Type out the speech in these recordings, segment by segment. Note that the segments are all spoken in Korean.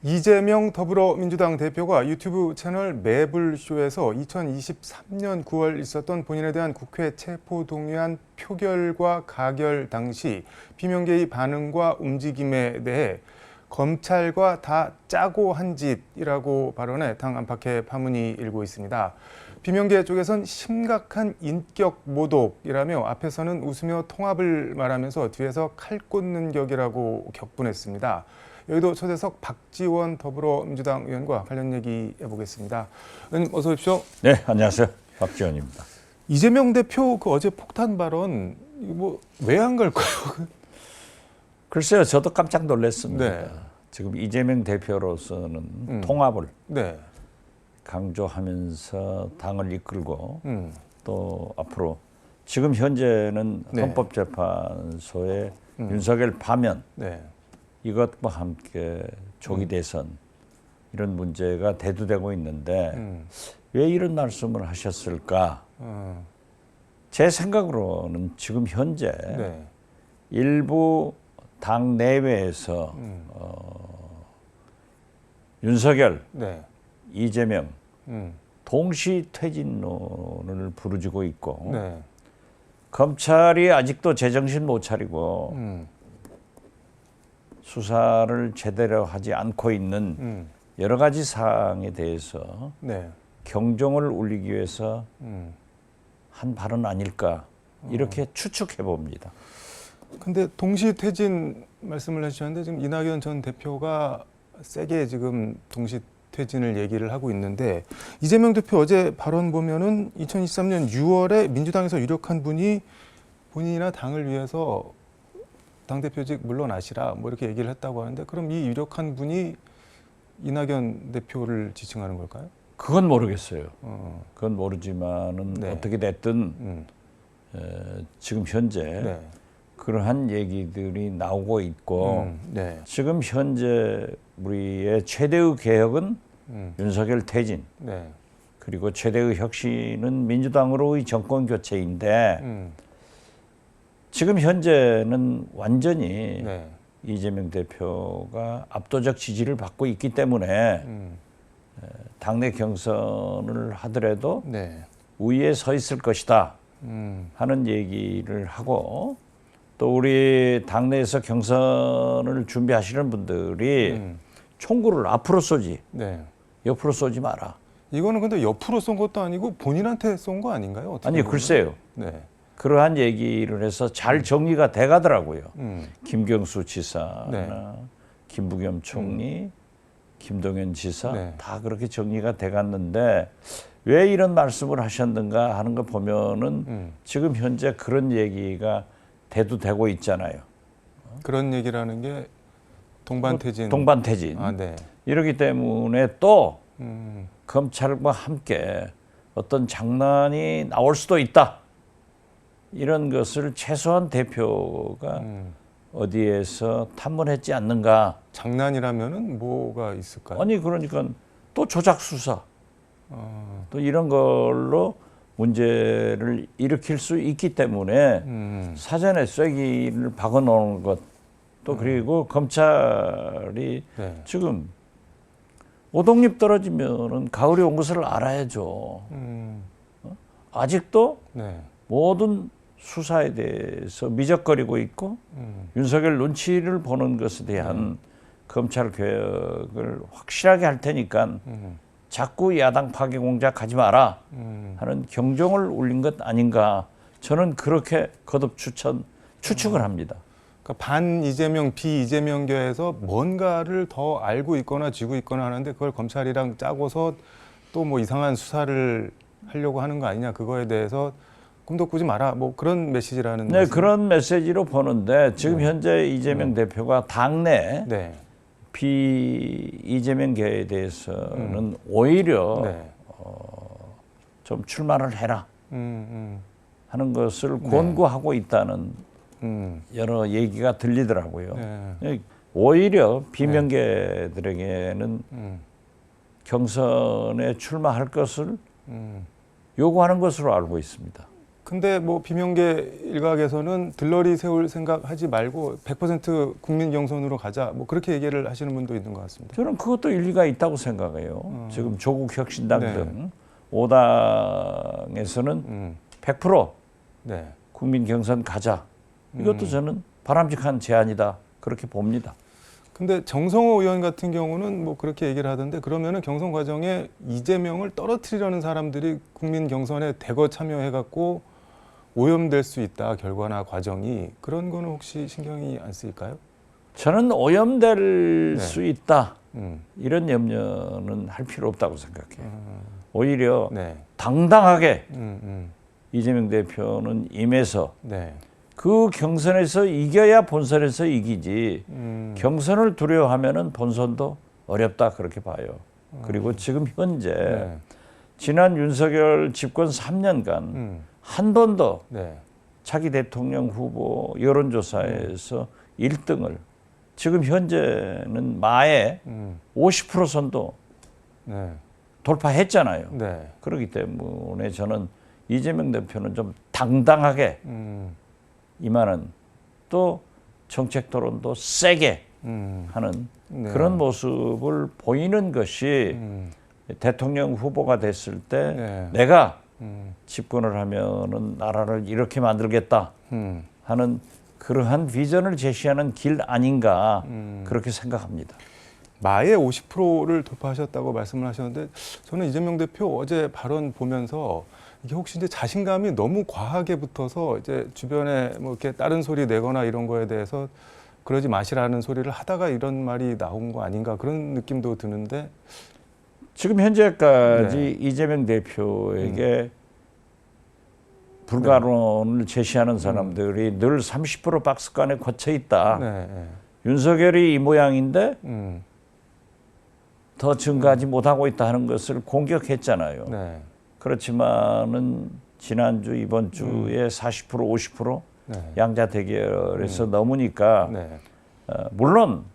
이재명 더불어민주당 대표가 유튜브 채널 매불쇼에서 2023년 9월 있었던 본인에 대한 국회 체포동의안 표결과 가결 당시 비명계의 반응과 움직임에 대해 검찰과 다 짜고 한 짓이라고 발언해 당 안팎의 파문이 일고 있습니다. 비명계 쪽에선 심각한 인격 모독이라며 앞에서는 웃으며 통합을 말하면서 뒤에서 칼 꽂는 격이라고 격분했습니다. 여기도 초대석 박지원 더불어민주당 의원과 관련 얘기 해보겠습니다. 의원님 어서 오십시오. 네, 안녕하세요. 박지원입니다. 이재명 대표 그 어제 폭탄 발언 뭐 왜 한 걸까요? 글쎄요, 저도 깜짝 놀랐습니다. 네. 지금 이재명 대표로서는 통합을 네. 강조하면서 당을 이끌고 또 앞으로 지금 현재는 네. 헌법재판소의 윤석열 파면 네. 이것과 함께 조기 대선 이런 문제가 대두되고 있는데 왜 이런 말씀을 하셨을까? 제 생각으로는 지금 현재 네. 일부 당 내외에서 윤석열, 네. 이재명 동시 퇴진론을 부르짖고 있고 네. 검찰이 아직도 제정신 못 차리고 수사를 제대로 하지 않고 있는 여러 가지 사항에 대해서 네. 경종을 울리기 위해서 한 발언 아닐까 이렇게 추측해 봅니다. 근데 동시 퇴진 말씀을 해주셨는데 지금 이낙연 전 대표가 세게 지금 동시 퇴진을 얘기를 하고 있는데 이재명 대표 어제 발언 보면은 2023년 6월에 민주당에서 유력한 분이 본인이나 당을 위해서 당대표직 물러나시라 뭐 이렇게 얘기를 했다고 하는데 그럼 이 유력한 분이 이낙연 대표를 지칭하는 걸까요? 그건 모르겠어요. 그건 모르지만은 네. 어떻게 됐든 지금 현재 네. 그러한 얘기들이 나오고 있고 네. 지금 현재 우리의 최대의 개혁은 윤석열 퇴진 네. 그리고 최대의 혁신은 민주당으로의 정권 교체인데 지금 현재는 완전히 네. 이재명 대표가 압도적 지지를 받고 있기 때문에 당내 경선을 하더라도 네. 우위에 서 있을 것이다 하는 얘기를 하고 또 우리 당내에서 경선을 준비하시는 분들이 총구를 앞으로 쏘지 네. 옆으로 쏘지 마라. 이거는 근데 옆으로 쏜 것도 아니고 본인한테 쏜 거 아닌가요? 어떻게 아니 보면? 글쎄요. 네. 그러한 얘기를 해서 잘 정리가 돼 가더라고요. 김경수 지사나 네. 김부겸 총리, 김동연 지사 네. 다 그렇게 정리가 돼 갔는데 왜 이런 말씀을 하셨는가 하는 거 보면은 지금 현재 그런 얘기가 대두되고 있잖아요. 그런 얘기라는 게 동반퇴진. 동반퇴진. 아, 네. 이러기 때문에 또 검찰과 함께 어떤 장난이 나올 수도 있다. 이런 것을 최소한 대표가 어디에서 탐문했지 않는가. 장난이라면은 뭐가 있을까요? 아니 그러니까 또 조작 수사 또 이런 걸로 문제를 일으킬 수 있기 때문에 사전에 쐐기를 박아놓은 것 또 그리고 검찰이 네. 지금 오독립 떨어지면은 가을이 온 것을 알아야죠. 아직도 네. 모든 수사에 대해서 미적거리고 있고 윤석열 눈치를 보는 것에 대한 검찰 개혁을 확실하게 할 테니까 자꾸 야당 파괴 공작하지 마라 하는 경종을 울린 것 아닌가 저는 그렇게 거듭 추측을 합니다. 그러니까 반 이재명, 비 이재명계에서 뭔가를 더 알고 있거나 쥐고 있거나 하는데 그걸 검찰이랑 짜고서 또 뭐 이상한 수사를 하려고 하는 거 아니냐 그거에 대해서 꿈도 꾸지 마라 뭐 그런 메시지라는. 네, 그런 메시지로 보는데 지금 현재 이재명 대표가 당내 네. 비 이재명계에 대해서는 오히려 네. 좀 출마를 해라 하는 것을 권고하고 있다는 여러 얘기가 들리더라고요. 네. 오히려 비명계들에게는 경선에 출마할 것을 요구하는 것으로 알고 있습니다. 근데 뭐 비명계 일각에서는 들러리 세울 생각하지 말고 100% 국민 경선으로 가자. 뭐 그렇게 얘기를 하시는 분도 있는 것 같습니다. 저는 그것도 일리가 있다고 생각해요. 지금 조국 혁신당 네. 등 5당에서는 100% 네. 국민 경선 가자. 이것도 저는 바람직한 제안이다. 그렇게 봅니다. 근데 정성호 의원 같은 경우는 뭐 그렇게 얘기를 하던데 그러면은 경선 과정에 이재명을 떨어뜨리려는 사람들이 국민 경선에 대거 참여해갖고 오염될 수 있다. 결과나 과정이. 그런 거는 혹시 신경이 안 쓰일까요? 저는 오염될 네. 수 있다. 음. 이런 염려는 할 필요 없다고 생각해요. 오히려 네. 당당하게 음. 이재명 대표는 임해서 네. 그 경선에서 이겨야 본선에서 이기지 경선을 두려워하면은 본선도 어렵다 그렇게 봐요. 그리고 지금 현재 네. 지난 윤석열 집권 3년간 한 번도 네. 차기 대통령 후보 여론조사에서 1등을 지금 현재는 마에 50% 선도 네. 돌파했잖아요. 네. 그렇기 때문에 저는 이재명 대표는 좀 당당하게 임하는 또 정책 토론도 세게 하는 네. 그런 모습을 보이는 것이 대통령 후보가 됐을 때 네. 내가 집권을 하면은 나라를 이렇게 만들겠다 하는 그러한 비전을 제시하는 길 아닌가 그렇게 생각합니다. 마의 50%를 돌파하셨다고 말씀을 하셨는데 저는 이재명 대표 어제 발언 보면서 이게 혹시 이제 자신감이 너무 과하게 붙어서 이제 주변에 뭐 이렇게 다른 소리 내거나 이런 거에 대해서 그러지 마시라는 소리를 하다가 이런 말이 나온 거 아닌가 그런 느낌도 드는데 지금 현재까지 네. 이재명 대표에게 불가론을 제시하는 사람들이 늘 30% 박스권에 꽂혀 있다. 네. 네. 윤석열이 이 모양인데 더 더 증가하지 못하고 있다 하는 것을 공격했잖아요. 네. 그렇지만은 지난주 이번 주에 40% 50% 네. 양자 대결에서 넘으니까 네. 물론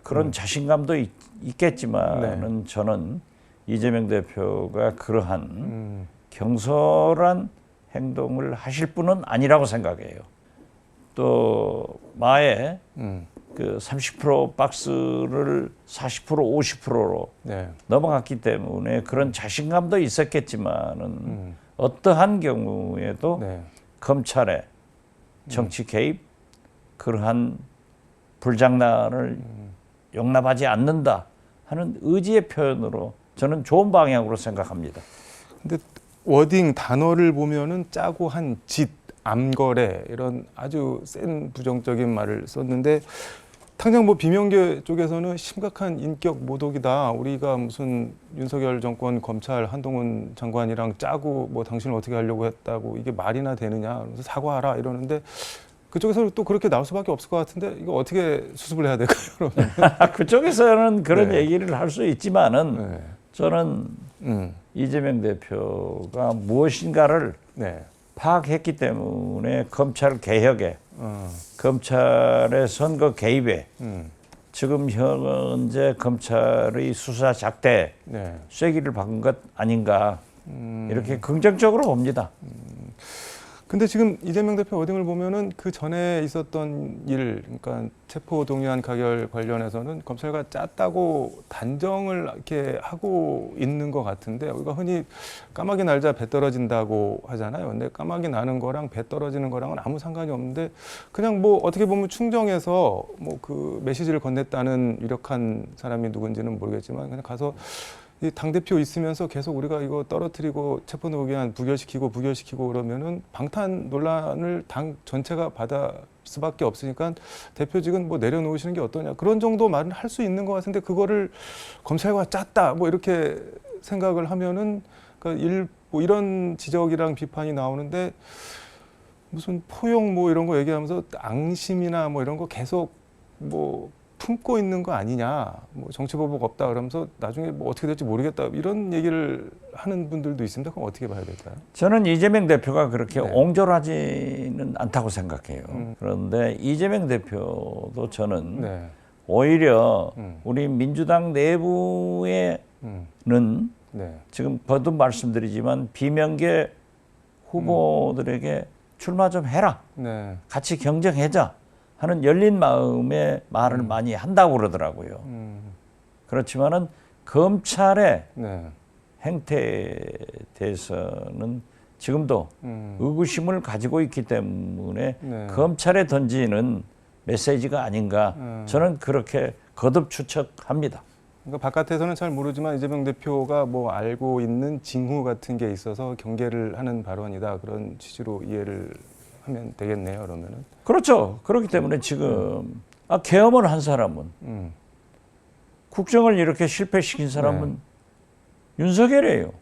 그런 자신감도 있겠지만은 네. 저는 이재명 대표가 그러한 경솔한 행동을 하실 분은 아니라고 생각해요. 또 마에 그 30% 박스를 40% 50%로 네. 넘어갔기 때문에 그런 자신감도 있었겠지만은 어떠한 경우에도 네. 검찰의 정치 개입 그러한 불장난을 용납하지 않는다 하는 의지의 표현으로 저는 좋은 방향으로 생각합니다. 근데 워딩 단어를 보면은 짜고 한 짓, 암거래 이런 아주 센 부정적인 말을 썼는데 당장 뭐 비명계 쪽에서는 심각한 인격 모독이다. 우리가 무슨 윤석열 정권 검찰 한동훈 장관이랑 짜고 뭐 당신을 어떻게 하려고 했다고 이게 말이나 되느냐. 그래서 사과하라 이러는데 그쪽에서 또 그렇게 나올 수밖에 없을 것 같은데 이거 어떻게 수습을 해야 될까요? 그러면? 그쪽에서는 그런 네. 얘기를 할 수 있지만은 네. 저는 이재명 대표가 무엇인가를 네. 파악했기 때문에 검찰 개혁에 검찰의 선거 개입에 지금 현재 검찰의 수사 작대에 네. 쐐기를 박은 것 아닌가 이렇게 긍정적으로 봅니다. 근데 지금 이재명 대표 워딩을 보면은 그 전에 있었던 일, 그러니까 체포동의안 가결 관련해서는 검찰과 짰다고 단정을 이렇게 하고 있는 것 같은데 우리가 흔히 까마귀 날자 배 떨어진다고 하잖아요. 근데 까마귀 나는 거랑 배 떨어지는 거랑은 아무 상관이 없는데 그냥 뭐 어떻게 보면 충정에서 뭐 그 메시지를 건넸다는 유력한 사람이 누군지는 모르겠지만 그냥 가서 이 당대표 있으면서 계속 우리가 이거 떨어뜨리고 체포동의안 부결시키고 그러면은 방탄 논란을 당 전체가 받아 수밖에 없으니까 대표직은 뭐 내려놓으시는 게 어떠냐 그런 정도 말은 할 수 있는 것 같은데 그거를 검찰과 짰다 뭐 이렇게 생각을 하면은 그러니까 뭐 이런 지적이랑 비판이 나오는데 무슨 포용 뭐 이런 거 얘기하면서 앙심이나 뭐 이런 거 계속 뭐 품고 있는 거 아니냐, 뭐 정치보복 없다 그러면서 나중에 뭐 어떻게 될지 모르겠다 이런 얘기를 하는 분들도 있습니다. 그럼 어떻게 봐야 될까요? 저는 이재명 대표가 그렇게 네. 옹졸하지는 않다고 생각해요. 그런데 이재명 대표도 저는 네. 오히려 우리 민주당 내부에는 네. 지금 거듭 말씀드리지만 비명계 후보들에게 출마 좀 해라. 네. 같이 경쟁하자 하는 열린 마음의 말을 많이 한다고 그러더라고요. 그렇지만은 검찰의 네. 행태에 대해서는 지금도 의구심을 가지고 있기 때문에 네. 검찰에 던지는 메시지가 아닌가 저는 그렇게 거듭 추측합니다. 그러니까 바깥에서는 잘 모르지만 이재명 대표가 뭐 알고 있는 징후 같은 게 있어서 경계를 하는 발언이다. 그런 취지로 이해를 하면 되겠네요. 그러면은. 그렇죠. 그렇기 때문에 지금 계엄을 한 사람은 국정을 이렇게 실패시킨 사람은 윤석열이에요.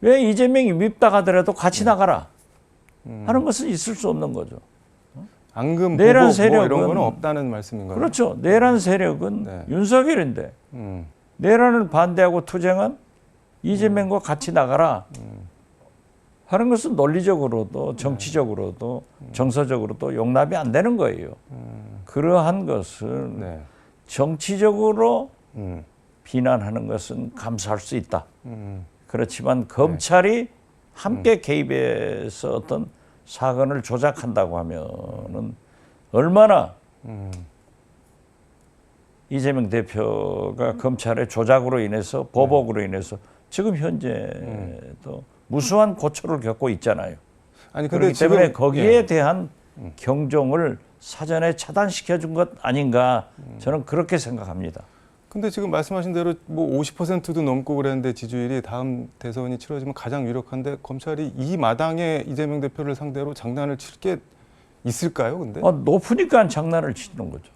왜 이재명이 밉다 하더라도 같이 나가라 하는 것은 있을 수 없는 거죠. 앙금 내란 보복 세력은 뭐 이런 거는 없다는 말씀인가요? 그렇죠. 내란 세력은 네. 윤석열인데 내란을 반대하고 투쟁한 이재명과 같이 나가라 하는 것은 논리적으로도 정치적으로도 정서적으로도 용납이 안 되는 거예요. 그러한 것을 네. 정치적으로 비난하는 것은 감수할 수 있다. 그렇지만 검찰이 함께 개입해서 어떤 사건을 조작한다고 하면은 얼마나 이재명 대표가 검찰의 조작으로 인해서 보복으로 인해서 지금 현재도 무수한 고초를 겪고 있잖아요. 아니 근데 그렇기 때문에 지금 거기에 대한 경종을 사전에 차단시켜 준 것 아닌가 저는 그렇게 생각합니다. 근데 지금 말씀하신 대로 뭐 50%도 넘고 그랬는데 지지율이 다음 대선이 치러지면 가장 유력한데 검찰이 이 마당에 이재명 대표를 상대로 장난을 칠 게 있을까요? 근데 높으니까 장난을 치는 거죠.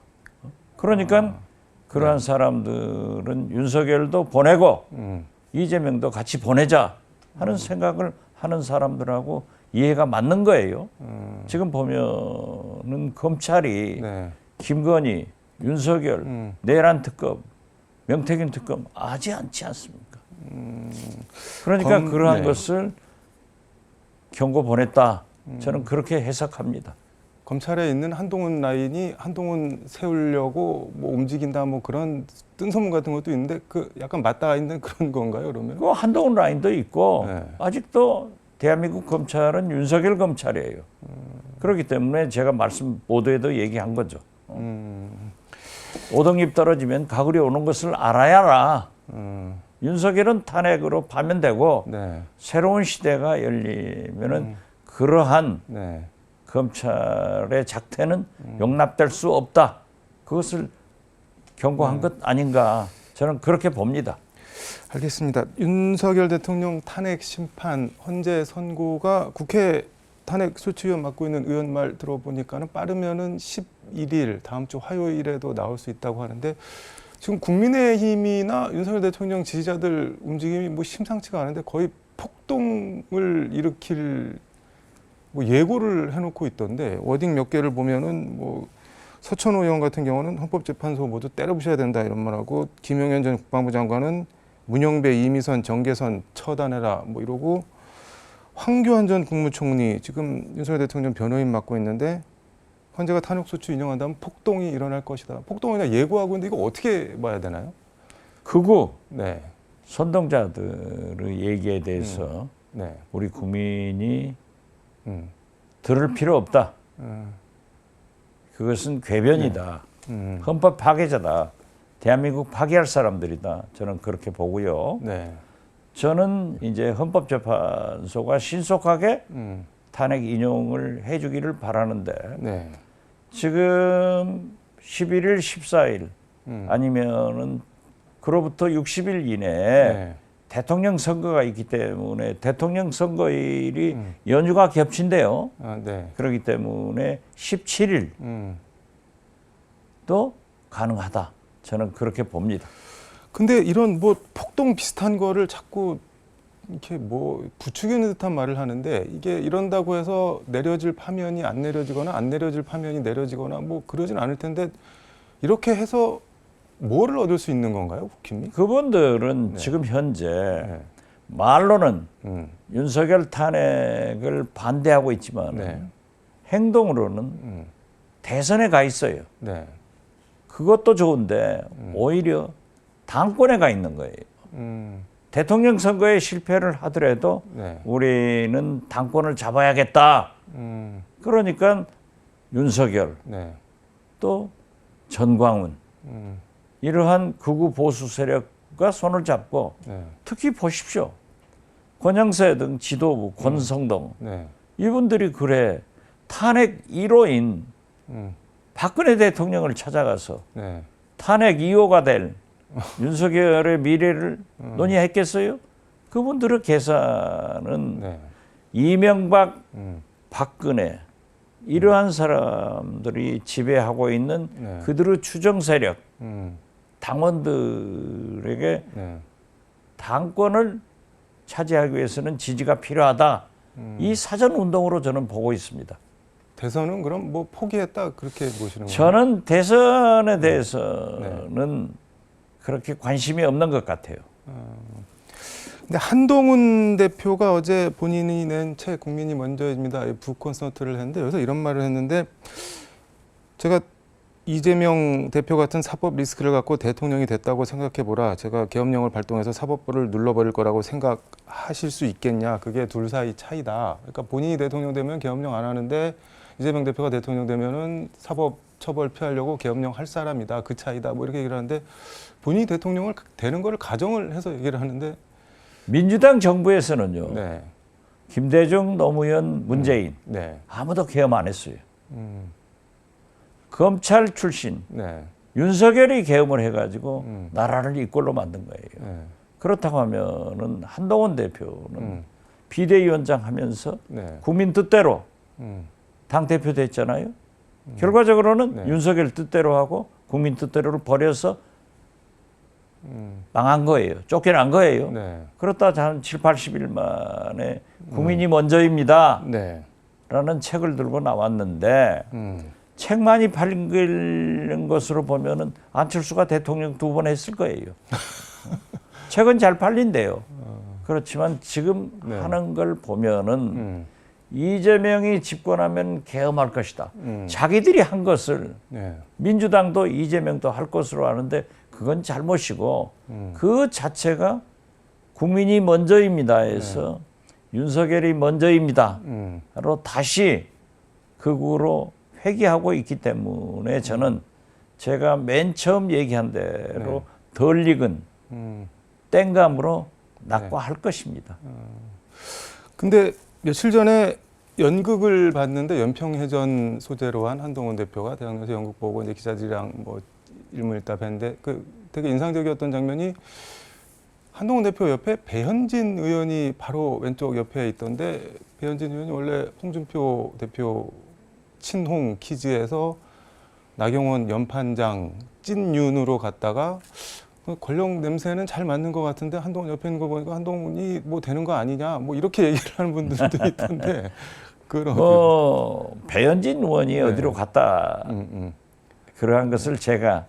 그러니까 그러한 사람들은 윤석열도 보내고 이재명도 같이 보내자 하는 생각을 하는 사람들하고 이해가 맞는 거예요. 지금 보면은 검찰이 네. 김건희, 윤석열, 내란 특검, 명태균 특검 하지 않지 않습니까? 그러니까 그러한 것을 경고 보냈다. 저는 그렇게 해석합니다. 검찰에 있는 한동훈 라인이 한동훈 세우려고 뭐 움직인다 뭐 그런 뜬소문 같은 것도 있는데 그 약간 맞닿아 있는 그런 건가요, 그러면? 그 한동훈 라인도 있고 네. 아직도 대한민국 검찰은 윤석열 검찰이에요. 그렇기 때문에 제가 말씀 보도에도 얘기한 거죠. 오동잎 떨어지면 가글이 오는 것을 알아야라. 윤석열은 탄핵으로 파면되고 네. 새로운 시대가 열리면은 그러한 네. 검찰의 작태는 용납될 수 없다. 그것을 경고한 것 아닌가 저는 그렇게 봅니다. 알겠습니다. 윤석열 대통령 탄핵 심판 헌재 선고가 국회 탄핵 소추위원 맡고 있는 의원 말 들어보니까는 빠르면은 11일 다음 주 화요일에도 나올 수 있다고 하는데 지금 국민의힘이나 윤석열 대통령 지지자들 움직임이 뭐 심상치가 않은데 거의 폭동을 일으킬 뭐 예고를 해놓고 있던데 워딩 몇 개를 보면은 뭐 서천호 의원 같은 경우는 헌법재판소 모두 때려부셔야 된다 이런 말하고 김용현 전 국방부 장관은 문영배, 이미선, 정계선 처단해라 뭐 이러고 황교안 전 국무총리 지금 윤석열 대통령 변호인 맡고 있는데 헌재가 탄핵소추 인용한다면 폭동이 일어날 것이다. 폭동이나 예고하고 있는데 이거 어떻게 봐야 되나요? 극우 네, 선동자들의 얘기에 대해서 네, 우리 국민이 음, 들을 필요 없다. 그것은 궤변이다. 헌법 파괴자다. 대한민국 파괴할 사람들이다. 저는 그렇게 보고요. 네, 저는 이제 헌법재판소가 신속하게 탄핵 인용을 해주기를 바라는데 네, 지금 11일, 14일 아니면은 그로부터 60일 이내에 네, 대통령 선거가 있기 때문에 대통령 선거일이 연휴가 겹친대요. 아, 네, 그렇기 때문에 17일도 가능하다. 저는 그렇게 봅니다. 근데 이런 뭐 폭동 비슷한 거를 자꾸 이렇게 뭐 부추기는 듯한 말을 하는데 이게 이런다고 해서 내려질 파면이 안 내려지거나 안 내려질 파면이 내려지거나 뭐 그러진 않을 텐데 이렇게 해서 뭐를 얻을 수 있는 건가요, 국힘이? 그분들은 네. 지금 현재 네. 말로는 윤석열 탄핵을 반대하고 있지만 네. 행동으로는 대선에 가 있어요. 네. 그것도 좋은데 오히려 당권에 가 있는 거예요. 대통령 선거에 실패를 하더라도 네. 우리는 당권을 잡아야겠다. 그러니까 윤석열 네. 또 전광훈 이러한 극우 보수 세력과 손을 잡고 네. 특히 보십시오. 권영세 등 지도부, 권성동 네. 이분들이 그래 탄핵 1호인 박근혜 대통령을 찾아가서 네. 탄핵 2호가 될 윤석열의 미래를 논의했겠어요? 그분들의 계산은 네. 이명박, 박근혜 이러한 사람들이 지배하고 있는 네. 그들의 추정 세력, 음. 당원들에게 네. 당권을 차지하기 위해서는 지지가 필요하다. 이 사전 운동으로 저는 보고 있습니다. 대선은 그럼 뭐 포기했다 그렇게 보시는 거예요? 저는 대선에 대해서는 그렇게 관심이 없는 것 같아요. 근데 한동훈 대표가 어제 본인이 낸 책 국민이 먼저입니다. 북콘서트를 했는데 여기서 이런 말을 했는데 제가 이재명 대표 같은 사법 리스크를 갖고 대통령이 됐다고 생각해 보라. 제가 계엄령을 발동해서 사법부를 눌러버릴 거라고 생각하실 수 있겠냐. 그게 둘 사이 차이다. 그러니까 본인이 대통령 되면 계엄령 안 하는데 이재명 대표가 대통령 되면은 사법 처벌 피하려고 계엄령 할 사람이다. 그 차이다. 뭐 이렇게 얘기를 하는데 본인이 대통령을 되는 거를 가정을 해서 얘기를 하는데 민주당 정부에서는요. 네. 김대중, 노무현, 문재인 네. 아무도 계엄 안 했어요. 검찰 출신 네. 윤석열이 계엄을 해가지고 나라를 이꼴로 만든 거예요. 네. 그렇다고 하면은 한동훈 대표는 비대위원장 하면서 네. 국민 뜻대로 당 대표 됐잖아요. 결과적으로는 네. 윤석열 뜻대로 하고 국민 뜻대로를 버려서 망한 거예요. 쫓겨난 거예요. 네. 그렇다 한 7, 80일 만에 국민이 먼저입니다. 네. 라는 책을 들고 나왔는데 책 많이 팔린 것으로 보면은 안철수가 대통령 2번 했을 거예요. 책은 잘 팔린대요. 그렇지만 지금 네. 하는 걸 보면은 이재명이 집권하면 계엄할 것이다. 자기들이 한 것을 네. 민주당도 이재명도 할 것으로 아는데 그건 잘못이고 그 자체가 국민이 먼저입니다 해서 윤석열이 먼저입니다로 다시 극우로 회귀하고 있기 때문에 저는 제가 맨 처음 얘기한 대로 덜 익은 땡감으로 낙과할 것입니다. 근데 며칠 전에 연극을 봤는데 연평해전 소재로 한 한동훈 대표가 대학로에서 연극 보고 이제 기자들이랑 뭐 일문일답 했는데 그 되게 인상적이었던 장면이 한동훈 대표 옆에 배현진 의원이 바로 왼쪽 옆에 있던데 배현진 의원이 원래 홍준표 대표 친홍 퀴즈에서 나경원 연판장 찐윤으로 갔다가 권력 냄새는 잘 맞는 것 같은데 한동훈 옆에 있는 거 보니까 한동훈이 뭐 되는 거 아니냐 뭐 이렇게 얘기를 하는 분들도 있던데 그런 배현진 의원이 어디로 갔다 그러한 것을 제가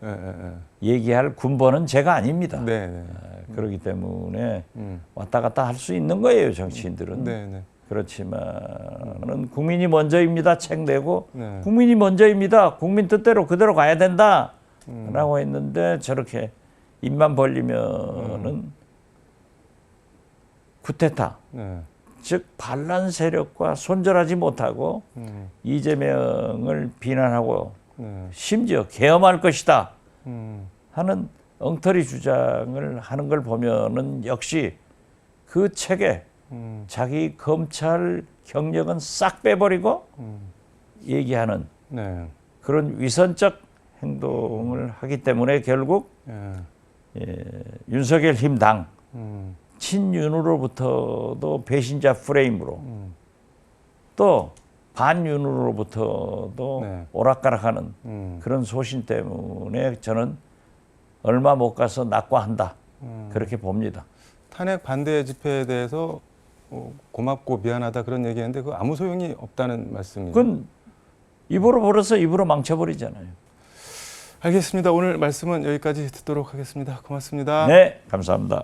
얘기할 군번은 제가 아닙니다. 그렇기 때문에 왔다 갔다 할 수 있는 거예요, 정치인들은. 그렇지만은 국민이 먼저입니다. 책 내고 국민이 먼저입니다. 국민 뜻대로 그대로 가야 된다라고 했는데 저렇게 입만 벌리면은 쿠데타, 즉 반란 세력과 손절하지 못하고 이재명을 비난하고 심지어 계엄할 것이다 하는 엉터리 주장을 하는 걸 보면은 역시 그 책에 자기 검찰 경력은 싹 빼버리고 얘기하는 그런 위선적 행동을 하기 때문에 결국 윤석열 힘당 친윤으로부터도 배신자 프레임으로 또 반윤으로부터도 오락가락하는 그런 소신 때문에 저는 얼마 못 가서 낙과한다 그렇게 봅니다. 탄핵 반대 집회에 대해서 고맙고 미안하다 그런 얘기했는데 그 아무 소용이 없다는 말씀이에요. 그건 입으로 벌어서 입으로 망쳐버리잖아요. 알겠습니다. 오늘 말씀은 여기까지 듣도록 하겠습니다. 고맙습니다. 네, 감사합니다.